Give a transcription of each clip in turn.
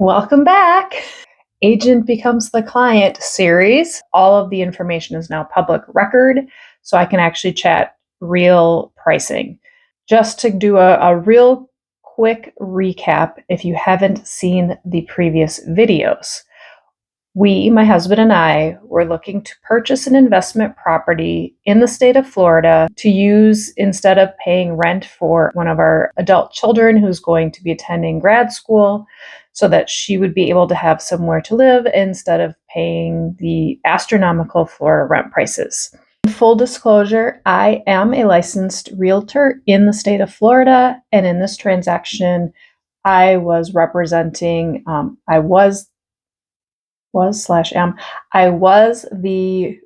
Welcome back. Agent Becomes the Client series. All of the information is now public record, so I can actually chat real pricing. Just to do a real quick recap, if you haven't seen the previous videos. My husband and I, were looking to purchase an investment property in the state of Florida to use instead of paying rent for one of our adult children who's going to be attending grad school, so that she would be able to have somewhere to live instead of paying the astronomical Florida rent prices. Full disclosure, I am a licensed realtor in the state of Florida, and in this transaction, I was representing, I was the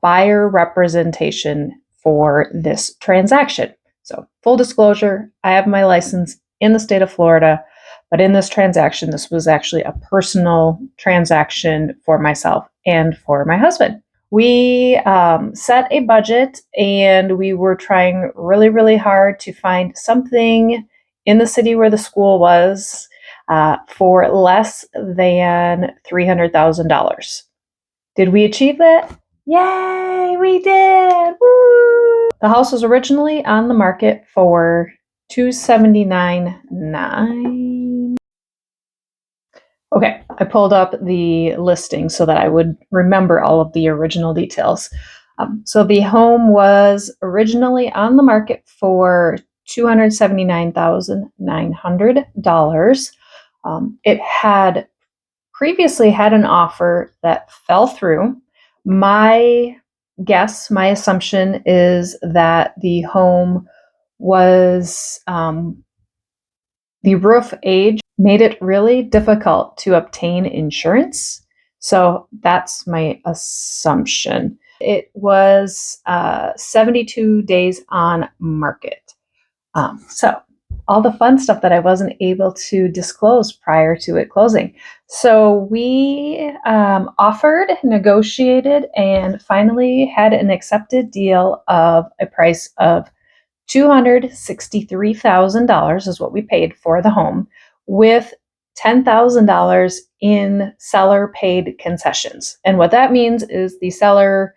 buyer representation for this transaction. So full disclosure, I have my license in the state of Florida, but in this transaction, this was actually a personal transaction for myself and for my husband. We set a budget, and we were trying really, really hard to find something in the city where the school was for less than $300,000. Did we achieve that? Yay, we did! Woo! The house was originally on the market for $279,900. Okay, I pulled up the listing so that I would remember all of the original details. So the home was originally on the market for $279,900. It had previously had an offer that fell through. My assumption is that the home was, the roof age made it really difficult to obtain insurance. So that's my assumption. It was 72 days on market. So all the fun stuff that I wasn't able to disclose prior to it closing. So we offered, negotiated, and finally had an accepted deal of a price of $263,000 is what we paid for the home, with $10,000 in seller paid concessions. And what that means is the seller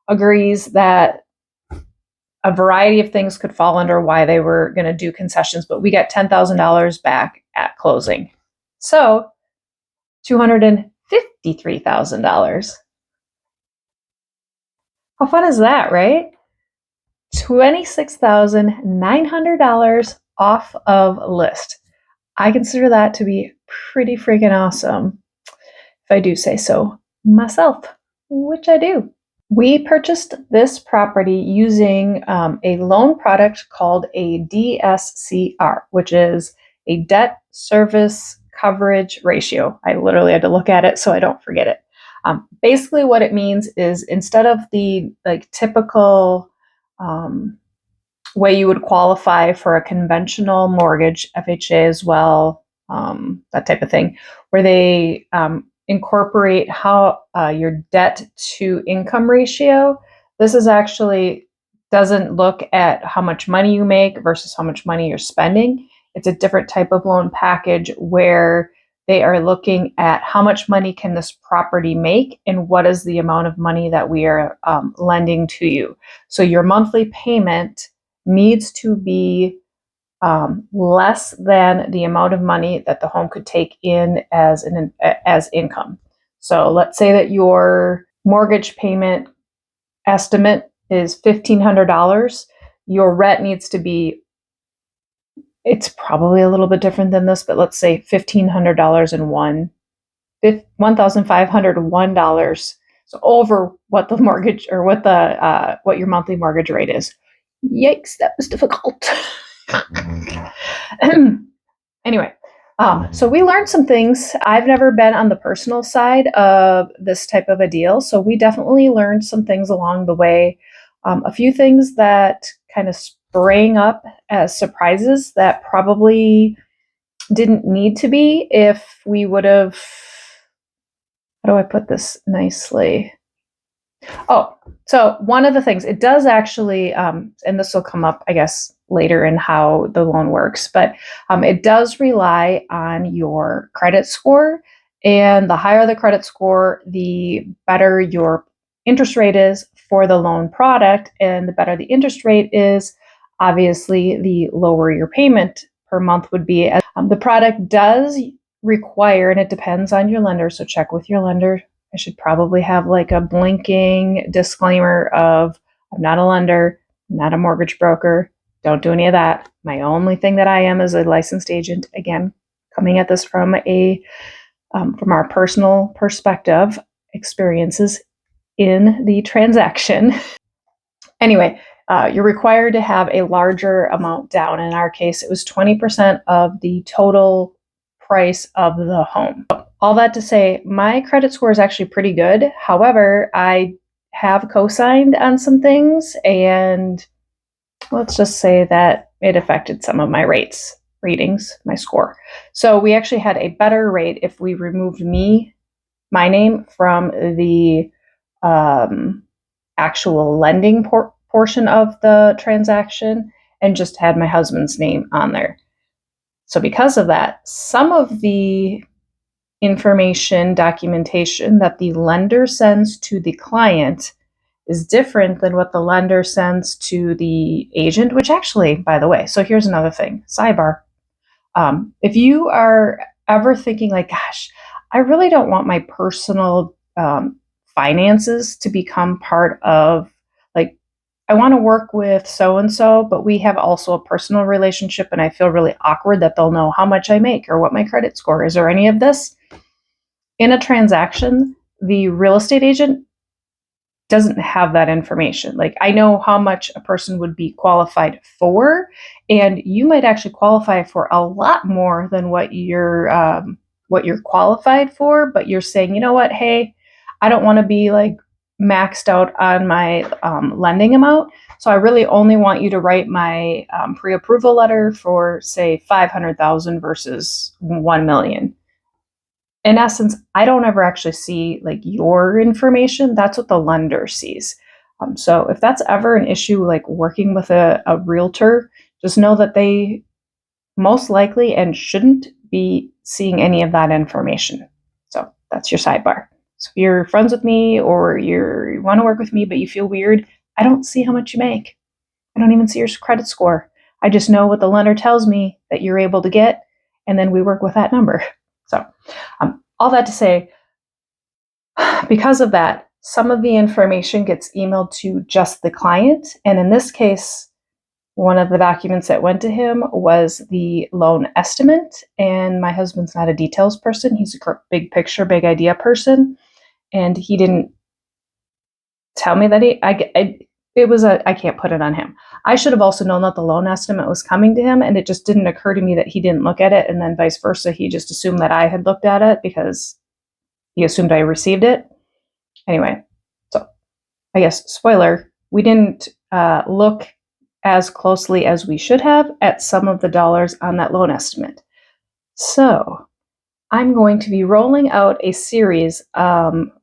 agrees that a variety of things could fall under why they were going to do concessions, but we got $10,000 back at closing. So $253,000. How fun is that, right? $26,900 off of list. I consider that to be pretty freaking awesome, if I do say so myself, which I do. We purchased this property using a loan product called a DSCR, which is a debt service coverage ratio. I literally had to look at it so I don't forget it. Basically, what it means is instead of the typical way you would qualify for a conventional mortgage, FHA as well, that type of thing, where they incorporate how your debt to income ratio. This is actually doesn't look at how much money you make versus how much money you're spending. It's a different type of loan package where they are looking at how much money can this property make and what is the amount of money that we are lending to you. So your monthly payment needs to be less than the amount of money that the home could take in as income. So let's say that your mortgage payment estimate is $1,500. Your rent needs to be, it's probably a little bit different than this, but let's say $1,501, $1,501. So over what the mortgage or what your monthly mortgage rate is. Yikes, that was difficult. Anyway, so we learned some things. I've never been on the personal side of this type of a deal, so we definitely learned some things along the way. A few things that kind of sprang up as surprises that probably didn't need to be if we would have, how do I put this nicely? Oh, so one of the things, it does actually, and this will come up, I guess, later in how the loan works. But it does rely on your credit score. And the higher the credit score, the better your interest rate is for the loan product. And the better the interest rate is, obviously, the lower your payment per month would be. The product does require, and it depends on your lender, so check with your lender. I should probably have like a blinking disclaimer of, I'm not a lender, I'm not a mortgage broker, don't do any of that. My only thing that I am is a licensed agent. Again, coming at this from our personal perspective, experiences in the transaction. Anyway, you're required to have a larger amount down. In our case, it was 20% of the total price of the home. All that to say, my credit score is actually pretty good. However, I have co-signed on some things, and let's just say that it affected some of my ratings, my score. So we actually had a better rate if we removed my name from the actual lending portion of the transaction and just had my husband's name on there. So because of that, some of the information documentation that the lender sends to the client is different than what the lender sends to the agent, which actually, by the way, so here's another thing, sidebar. If you are ever thinking like, gosh, I really don't want my personal finances to become part of, like, I want to work with so-and-so, but we have also a personal relationship and I feel really awkward that they'll know how much I make or what my credit score is or any of this. In a transaction, the real estate agent doesn't have that information. Like, I know how much a person would be qualified for, and you might actually qualify for a lot more than what you're qualified for, but you're saying, you know what, hey, I don't want to be like maxed out on my lending amount, so I really only want you to write my pre-approval letter for, say, 500,000 versus 1 million. In essence, I don't ever actually see like your information. That's what the lender sees. So if that's ever an issue, like working with a realtor, just know that they most likely and shouldn't be seeing any of that information. So that's your sidebar. So if you're friends with me or you want to work with me, but you feel weird, I don't see how much you make. I don't even see your credit score. I just know what the lender tells me that you're able to get, and then we work with that number. So all that to say, because of that, some of the information gets emailed to just the client. And in this case, one of the documents that went to him was the loan estimate. And my husband's not a details person. He's a big picture, big idea person. And he didn't tell me that I can't put it on him. I should have also known that the loan estimate was coming to him, and it just didn't occur to me that he didn't look at it, and then vice versa. He just assumed that I had looked at it because he assumed I received it. Anyway, so I guess, spoiler, we didn't look as closely as we should have at some of the dollars on that loan estimate. So I'm going to be rolling out a series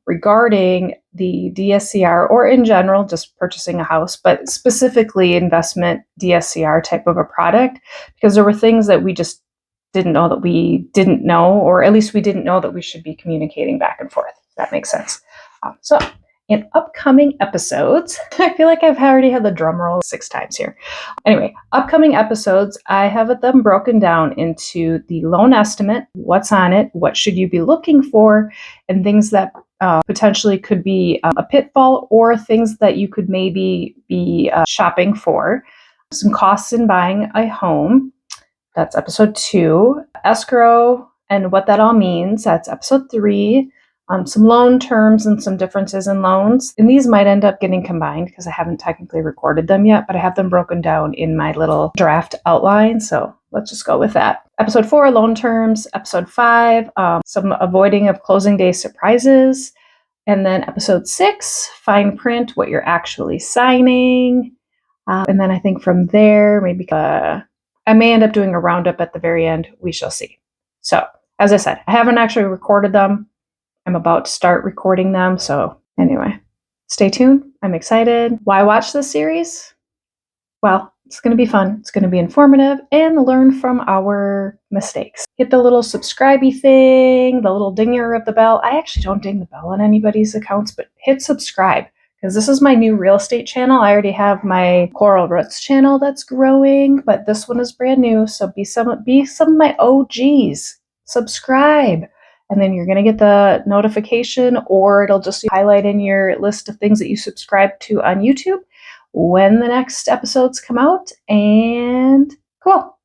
regarding the DSCR, or in general, just purchasing a house, but specifically investment DSCR type of a product, because there were things that we just didn't know that we didn't know, or at least we didn't know that we should be communicating back and forth. If that makes sense. So in upcoming episodes, I feel like I've already had the drum roll 6 times here. Anyway, upcoming episodes, I have them broken down into the loan estimate, what's on it, what should you be looking for, and things that potentially could be a pitfall, or things that you could maybe be shopping for. Some costs in buying a home. That's episode 2. Escrow and what that all means. That's episode 3. Some loan terms and some differences in loans. And these might end up getting combined because I haven't technically recorded them yet, but I have them broken down in my little draft outline. So let's just go with that. Episode 4, loan terms. Episode 5, some avoiding of closing day surprises. And then episode 6, fine print, what you're actually signing. And then I think from there, maybe I may end up doing a roundup at the very end. We shall see. So as I said, I haven't actually recorded them. I'm about to start recording them. So anyway, stay tuned. I'm excited. Why watch this series? Well, It's going to be fun. It's going to be informative and learn from our mistakes. Hit the little subscribey thing, the little dinger of the bell. I actually don't ding the bell on anybody's accounts, but hit subscribe because this is my new real estate channel. I already have my Coral Roots channel that's growing, but this one is brand new. So be some of my OGs. Subscribe. And then you're going to get the notification, or it'll just highlight in your list of things that you subscribe to on YouTube when the next episodes come out. And cool.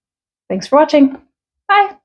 Thanks for watching. Bye.